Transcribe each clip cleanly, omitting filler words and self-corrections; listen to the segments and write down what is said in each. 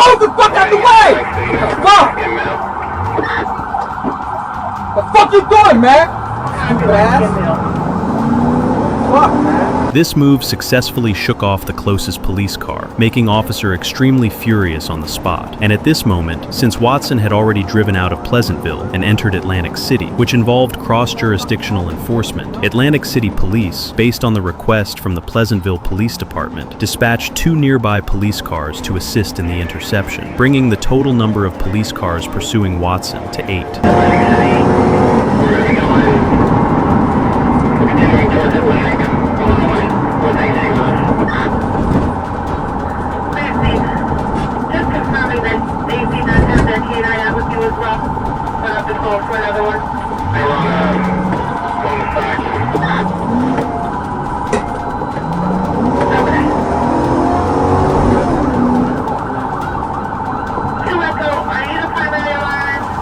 Move the fuck out the way! What the fuck you doing, man? Stupid ass. Fuck, man. This move successfully shook off the closest police car, making Officer extremely furious on the spot. And at this moment, since Watson had already driven out of Pleasantville and entered Atlantic City, which involved cross-jurisdictional enforcement, Atlantic City Police, based on the request from the Pleasantville Police Department, dispatched 2 nearby police cars to assist in the interception, bringing the total number of police cars pursuing Watson to 8.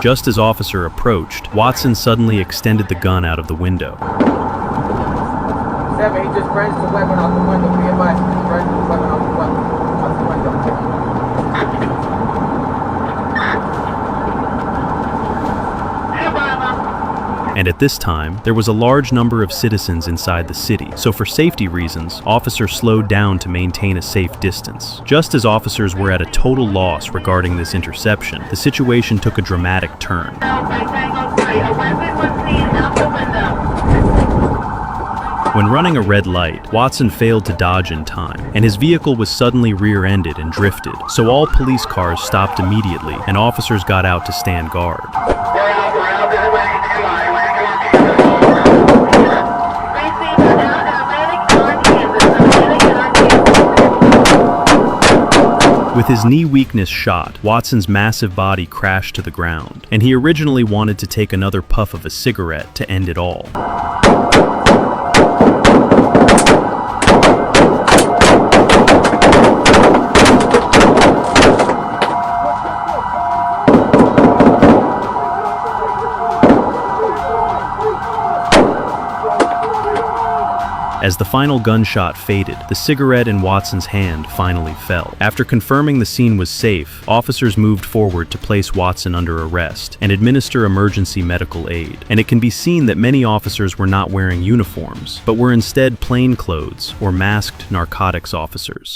Just as Officer approached, Watson suddenly extended the gun out of the window. 7, he just brandished the weapon out the window. Be advised, he just brandished the weapon out the window. And at this time, there was a large number of citizens inside the city, so for safety reasons, officers slowed down to maintain a safe distance. Just as officers were at a total loss regarding this interception, the situation took a dramatic turn. When running a red light, Watson failed to dodge in time, and his vehicle was suddenly rear-ended and drifted, so all police cars stopped immediately, and officers got out to stand guard. With his knee weakness shot, Watson's massive body crashed to the ground, and he originally wanted to take another puff of a cigarette to end it all. As the final gunshot faded, the cigarette in Watson's hand finally fell. After confirming the scene was safe, officers moved forward to place Watson under arrest and administer emergency medical aid. And it can be seen that many officers were not wearing uniforms, but were instead plainclothes or masked narcotics officers.